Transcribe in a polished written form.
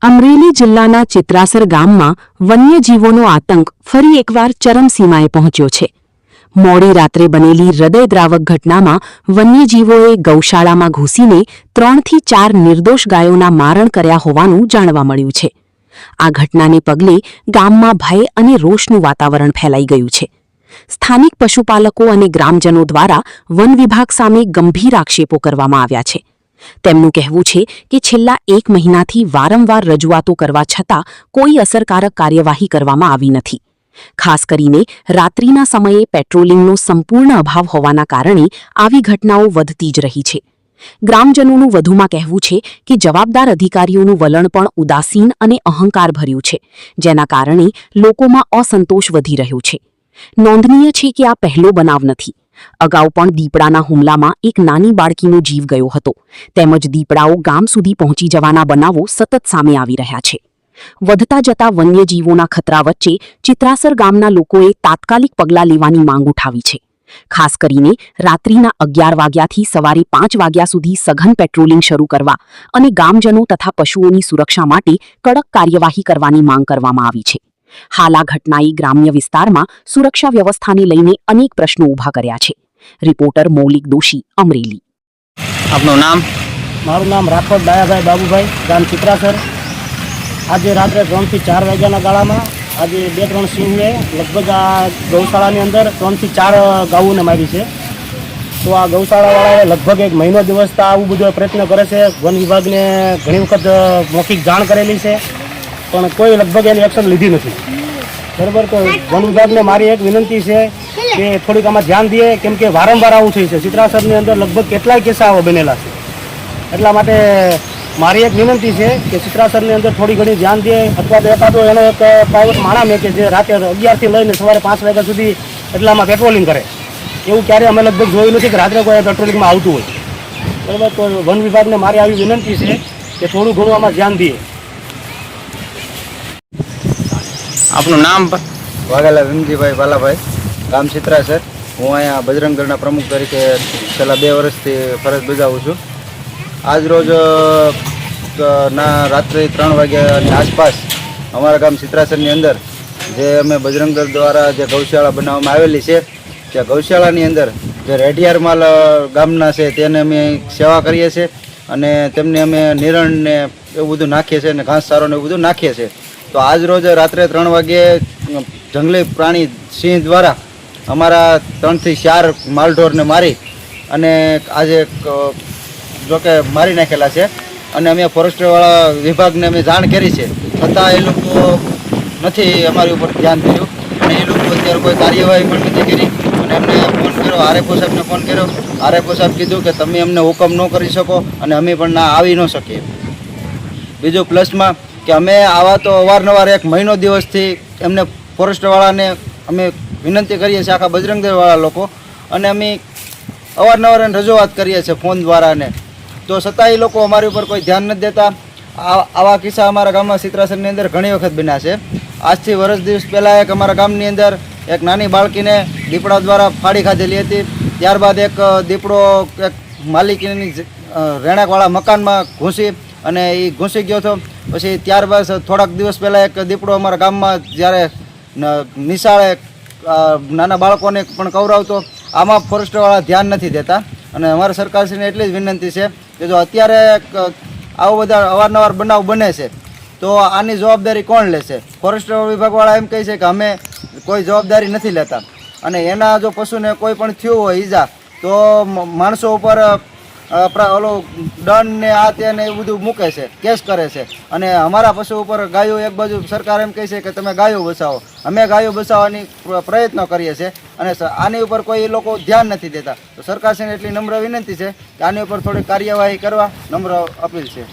અમરેલી જિલ્લાના ચિત્રાસર ગામમાં વન્યજીવોનો આતંક ફરી એકવાર ચરમસીમાએ પહોંચ્યો છે. મોડી રાત્રે બનેલી હૃદયદ્રાવક ઘટનામાં વન્યજીવોએ ગૌશાળામાં ઘૂસીને 3 થી 4 નિર્દોષ ગાયોના મારણ કર્યા હોવાનું જાણવા મળ્યું છે. આ ઘટનાને પગલે ગામમાં ભય અને રોષનું વાતાવરણ ફેલાઈ ગયું છે. સ્થાનિક પશુપાલકો અને ગ્રામજનો દ્વારા વન વિભાગ સામે ગંભીર આક્ષેપો કરવામાં આવ્યા છે. તેમનું કહેવું છે કે છેલ્લા 1 મહિનાથી વારંવાર રજૂઆતો કરવા છતાં કોઈ અસરકારક કાર્યવાહી કરવામાં આવી નથી. ખાસ કરીને રાત્રિના સમયે પેટ્રોલિંગનો સંપૂર્ણ અભાવ હોવાના કારણે આવી ઘટનાઓ વધતી જ રહી છે. ગ્રામજનોનું વધુમાં કહેવું છે કે જવાબદાર અધિકારીઓનું વલણ પણ ઉદાસીન અને અહંકારભર્યું છે, જેના કારણે લોકોમાં અસંતોષ વધી રહ્યો છે. નોંધનીય છે કે આ પહેલો બનાવ નથી. અગાઉ પણ દીપડાના હુમલામાં એક નાની બાળકીનો જીવ ગયો હતો. તેમજ દીપડાઓ ગામ સુધી પહોંચી જવાના બનાવો સતત સામે આવી રહ્યા છે. વધતા જતા વન્યજીવોના ખતરા વચ્ચે ચિત્રાસર ગામના લોકોએ તાત્કાલિક પગલાં લેવાની માંગ ઉઠાવી છે. ખાસ કરીને રાત્રિના 11 વાગ્યાથી સવારે 5 વાગ્યા સુધી સઘન પેટ્રોલિંગ શરૂ કરવા અને ગામજનો તથા પશુઓની સુરક્ષા માટે કડક કાર્યવાહી કરવાની માંગ કરવામાં આવી છે. હાલ આ ઘટનાએ ગ્રામ્ય વિસ્તારમાં સુરક્ષા વ્યવસ્થાને લઈને અનેક પ્રશ્નો ઊભા કર્યા છે. રિપોર્ટર મૌલિક દોશી, અમરેલી. આપનું નામ? મારું નામ રાઠોડ ડાયાભાઈ બાબુભાઈ, ગામ ચિત્રાસર. આજે રાત્રે 3 થી 4 વાગ્યાના ગાળામાં આજે 2-3 સિંહને લગભગ આ ગૌશાળાની અંદર 3 થી 4 ગાયોને મારી છે. તો આ ગૌશાળાવાળાએ લગભગ 1 મહિનો દિવસ આવું બધો પ્રયત્ન કરે છે. વન વિભાગને ઘણી વખત મૌખિક જાણ કરેલી છે, પણ કોઈ લગભગ એની એક્શન લીધી નથી. બરાબર. તો વન વિભાગને મારી એક વિનંતી છે કે થોડીક આમાં ધ્યાન દે, કેમ કે વારંવાર આવું થયું છે. ચિત્રાસરની અંદર લગભગ કેટલાય કિસ્સાઓ બનેલા છે. એટલા માટે મારી એક વિનંતી છે કે ચિત્રાસરની અંદર થોડી ઘણી ધ્યાન દે, અથવા તો એકાદો એનો એક પ્રાઇવેટ માણસ મેં કે જે રાતે 11 થી લઈને સવારે 5 વાગ્યા સુધી એટલામાં પેટ્રોલિંગ કરે. એવું ક્યારેય અમે લગભગ જોયું નથી કે રાત્રે કોઈ પેટ્રોલિંગમાં આવતું હોય. બરાબર. તો વન વિભાગને મારી આવી વિનંતી છે કે થોડું ઘણું આમાં ધ્યાન દે. આપનું નામ? વાઘેલા વિમજીભાઈ બાલાભાઈ, ગામ ચિત્રાસર. હું અહીંયા બજરંગ દળના પ્રમુખ તરીકે છેલ્લા 2 વર્ષથી ફરજ બજાવું છું. આજ રોજ રાત્રે 3 વાગ્યાની આસપાસ અમારા ગામ ચિત્રાસરની અંદર જે અમે બજરંગ દળ દ્વારા જે ગૌશાળા બનાવવામાં આવેલી છે, ત્યાં ગૌશાળાની અંદર જે રેઢિયાર માલ ગામના છે તેને અમે સેવા કરીએ છીએ અને તેમને અમે નિરણ ને એવું બધું નાખીએ છીએ અને ઘાસચારો ને એવું બધું નાખીએ છીએ. તો આજ રોજ રાત્રે 3 વાગ્યે જંગલી પ્રાણી સિંહ દ્વારા અમારા 3 થી 4 માલઢોરને મારી અને આજે જોકે મારી નાખેલા છે. અને અમે ફોરેસ્ટવાળા વિભાગને અમે જાણ કરી છે, છતાં એ લોકો નથી અમારી ઉપર ધ્યાન કર્યું અને એ લોકો અત્યારે કોઈ કાર્યવાહી પણ નથી કરી. અને એમને ફોન કર્યો, આરએફઓ સાહેબને ફોન કર્યો. આરએફઓ સાહેબ કીધું કે તમે અમને હુકમ ન કરી શકો અને અમે પણ ના આવી ન શકીએ. બીજું પ્લસમાં કે અમે આવા તો અવારનવાર 1 મહિનો દિવસથી એમને ફોરેસ્ટવાળાને અમે વિનંતી કરીએ છીએ, આખા બજરંગ દળવાળા લોકો, અને અમે અવારનવાર રજૂઆત કરીએ છીએ ફોન દ્વારા ને, તો છતાં એ લોકો અમારી ઉપર કોઈ ધ્યાન નથી દેતા. આવા કિસ્સા અમારા ગામમાં ચિત્રાસરની અંદર ઘણી વખત બન્યા છે. આજથી વર્ષ દિવસ પહેલાં એક અમારા ગામની અંદર એક નાની બાળકીને દીપડા દ્વારા ફાડી ખાધેલી હતી. ત્યારબાદ એક દીપડો એક માલિકીની રહેણાંકવાળા મકાનમાં ઘૂસી અને એ ઘૂસી ગયો હતો. પછી ત્યારબાદ થોડાક દિવસ પહેલાં એક દીપડો અમારા ગામમાં જ્યારે નિશાળે નાના બાળકોને પણ કવરાવતો. આમાં ફોરેસ્ટવાળા ધ્યાન નથી દેતા અને અમારા સરકારશ્રીને એટલી જ વિનંતી છે કે જો અત્યારે આવો બધા અવારનવાર બનાવ બને છે તો આની જવાબદારી કોણ લેશે? ફોરેસ્ટ વિભાગવાળા એમ કહે છે કે અમે કોઈ જવાબદારી નથી લેતા, અને એના જો પશુને કોઈ પણ થયું હોય ઈજા તો માણસો ઉપર ઓલો દંડ ને આ તે ને એવું બધું મૂકે છે, કેસ કરે છે. અને અમારા પશુ ઉપર ગાયો, એક બાજુ સરકાર એમ કહે છે કે તમે ગાયો બચાવો, અમે ગાયો બચાવવાની પ્રયત્નો કરીએ છીએ અને આની ઉપર કોઈ એ લોકો ધ્યાન નથી દેતા. તો સરકારશ્રીને એટલી નમ્ર વિનંતી છે કે આની ઉપર થોડી કાર્યવાહી કરવા નમ્ર અપીલ છે.